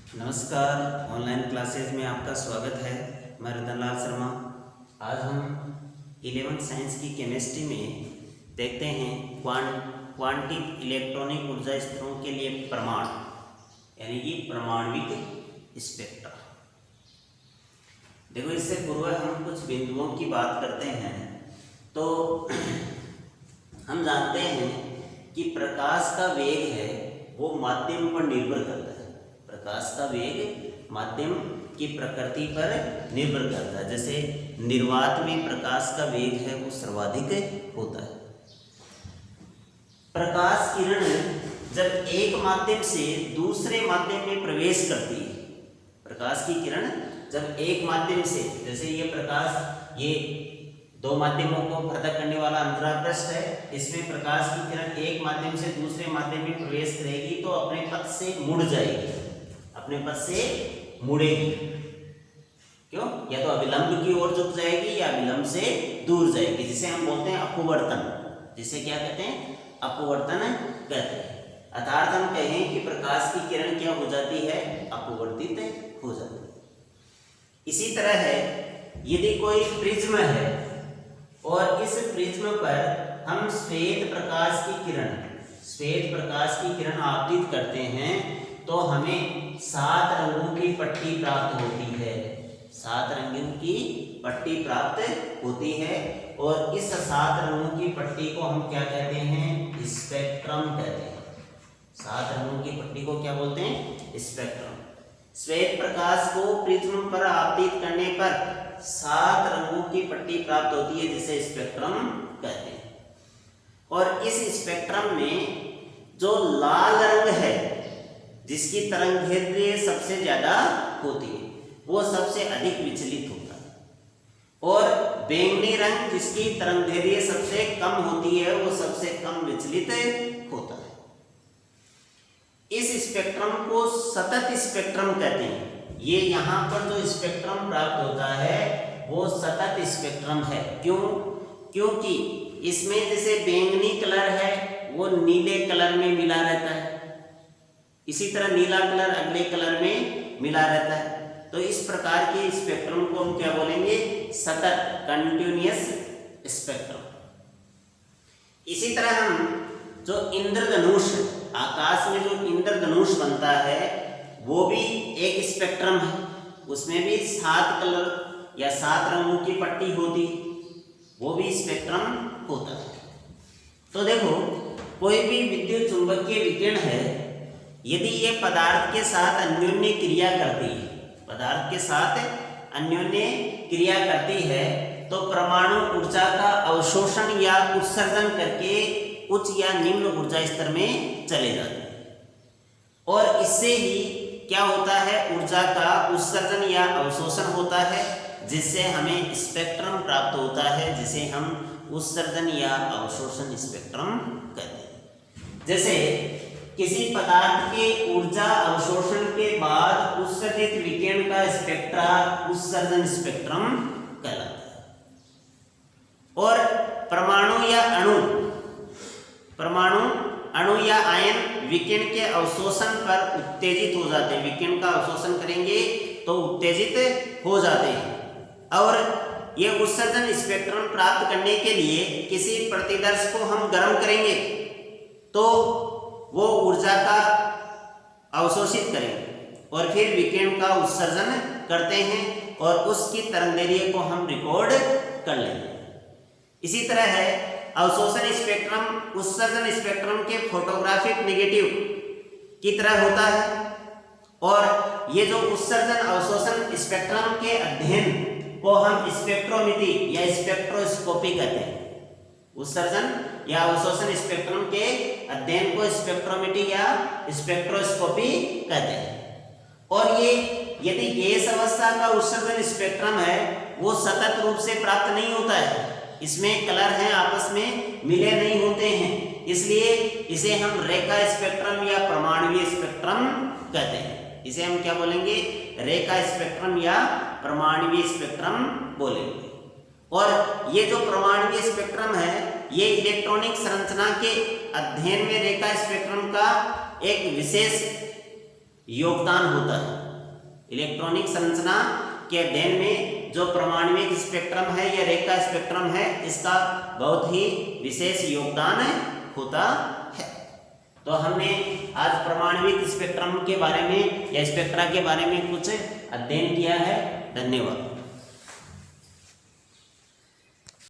नमस्कार, online classes में आपका स्वागत है। मैं रतनलाल शर्मा। आज हम 11th साइंस की केमिस्ट्री में देखते हैं क्वांटिक इलेक्ट्रॉनिक ऊर्जा स्तरों के लिए प्रमाण यानी कि परमाणविक स्पेक्ट्रा। देखो, इससे पूर्व हम कुछ बिंदुओं की बात करते हैं तो हम जानते हैं कि प्रकाश का वेग है वो माध्यम पर निर्भर करता है। प्रकाश का वेग माध्यम की प्रकृति पर निर्भर करता है। जैसे निर्वात में प्रकाश का वेग है वो सर्वाधिक होता है। प्रकाश किरण जब एक माध्यम से दूसरे माध्यम में प्रवेश करती है, प्रकाश की किरण जब एक माध्यम से, जैसे ये प्रकाश, ये दो माध्यमों को पृथक करने वाला अंतरापृष्ठ है, इसमें प्रकाश की किरण एक माध्यम से दूसरे माध्यम में प्रवेश करेगी तो अपने पथ से मुड़ जाएगी, अपने पथ से मुड़ेगी। क्यों? या तो अभिलंब की ओर झुक जाएगी या विलंब से दूर जाएगी, जिसे हम बोलते हैं अपवर्तन। जिसे क्या कहते हैं? अपवर्तन कहते हैं। अर्थात हम कहें कि प्रकाश की किरण क्या हो जाती है? अपवर्तित हो जाती है। इसी तरह है, यदि कोई प्रिज्म है और इस प्रिज्म पर हम श्वेत प्रकाश की किरण आपतित करते हैं तो हमें 7 रंगों की पट्टी प्राप्त होती है। 7 रंगों की पट्टी प्राप्त होती है और इस 7 रंगों की पट्टी को हम क्या कहते हैं? स्पेक्ट्रम कहते हैं। 7 रंगों की पट्टी को क्या बोलते हैं? स्पेक्ट्रम। श्वेत प्रकाश को प्रिज्म पर आपतित करने पर 7 रंगों की पट्टी प्राप्त होती है, जिसे स्पेक्ट्रम कहते हैं। और इस स्पेक्ट्रम में जो लाल रंग है, जिसकी तरंगदैर्घ्य सबसे ज्यादा होती है, वो सबसे अधिक विचलित होता है। और बैंगनी रंग, जिसकी तरंगदैर्घ्य सबसे कम होती है, वो सबसे कम विचलित होता है। इस स्पेक्ट्रम को सतत स्पेक्ट्रम कहते हैं। ये यहाँ पर जो स्पेक्ट्रम प्राप्त होता है वो सतत स्पेक्ट्रम है। क्यों? क्योंकि इसमें जैसे बैंगनी कलर है वो नीले कलर में मिला रहता है, इसी तरह नीला कलर अगले कलर में मिला रहता है। तो इस प्रकार के स्पेक्ट्रम को हम क्या बोलेंगे? सतत, कंटिन्यूअस स्पेक्ट्रम। इसी तरह हम जो इंद्रधनुष, आकाश में जो इंद्रधनुष बनता है वो भी एक स्पेक्ट्रम है। उसमें भी 7 कलर या 7 रंगों की पट्टी होती, वो भी स्पेक्ट्रम होता है। तो देखो, कोई भी विद्युत चुंबकीय विकिरण है, यदि ये पदार्थ के साथ अन्योन्य क्रिया करती है, पदार्थ के साथ अन्योन्य क्रिया करती है, तो परमाणु ऊर्जा का अवशोषण या उत्सर्जन करके उच्च या निम्न ऊर्जा स्तर में चले जाते हैं। और इससे ही क्या होता है? ऊर्जा का उत्सर्जन या अवशोषण होता है, जिससे हमें स्पेक्ट्रम प्राप्त होता है, जिसे हम उत्सर्जन या अवशोषण स्पेक्ट्रम कहते हैं। जैसे किसी पदार्थ के ऊर्जा अवशोषण के बाद उत्सर्जित विकिरण का स्पेक्ट्रा उत्सर्जन स्पेक्ट्रम कहलाता है। और अणु या आयन विकिरण के अवशोषण पर उत्तेजित हो जाते हैं। विकिरण का अवशोषण करेंगे तो उत्तेजित हो जाते हैं। और ये उत्सर्जन स्पेक्ट्रम प्राप्त करने के लिए किसी प्रतिदर्श को हम गर्म करेंगे तो वो ऊर्जा का अवशोषित करेंगे और फिर विकिरण का उत्सर्जन करते हैं और उसकी तरंगदैर्घ्य को हम रिकॉर्ड कर लेंगे। इसी तरह है, अवशोषण स्पेक्ट्रम उत्सर्जन स्पेक्ट्रम के फोटोग्राफिक नेगेटिव की तरह होता है। और ये जो उत्सर्जन अवशोषण स्पेक्ट्रम के अध्ययन को हम स्पेक्ट्रोमेट्री या स्पेक्ट्रोस्कोपी कहते हैं। उत्सर्जन या अवशोषण स्पेक्ट्रम के अध्ययन को स्पेक्ट्रोमेट्री या स्पेक्ट्रोस्कोपी कहते हैं। और ये यदि गैस अवस्था का उत्सर्जन स्पेक्ट्रम है वो सतत रूप से प्राप्त नहीं होता है, इसमें कलर हैं आपस में मिले नहीं होते हैं, इसलिए इसे हम रेखा स्पेक्ट्रम या परमाणुवीय स्पेक्ट्रम कहते हैं। इसे हम क्या बोलेंगे? रेखा स्पेक्ट्रम या परमाणुवीय स्पेक्ट्रम बोलेंगे। और ये जो परमाणुवीय स्पेक्ट्रम है, ये इलेक्ट्रॉनिक संरचना के अध्ययन में रेखा स्पेक्ट्रम का एक विशेष योगदान होता है। इलेक्ट्रॉनिक संरचना के अध्ययन में जो परमाणविक स्पेक्ट्रम है या रेखा स्पेक्ट्रम है, इसका बहुत ही विशेष योगदान होता है। तो हमने आज परमाणविक स्पेक्ट्रम के बारे में या स्पेक्ट्रा के बारे में कुछ अध्ययन किया है। धन्यवाद।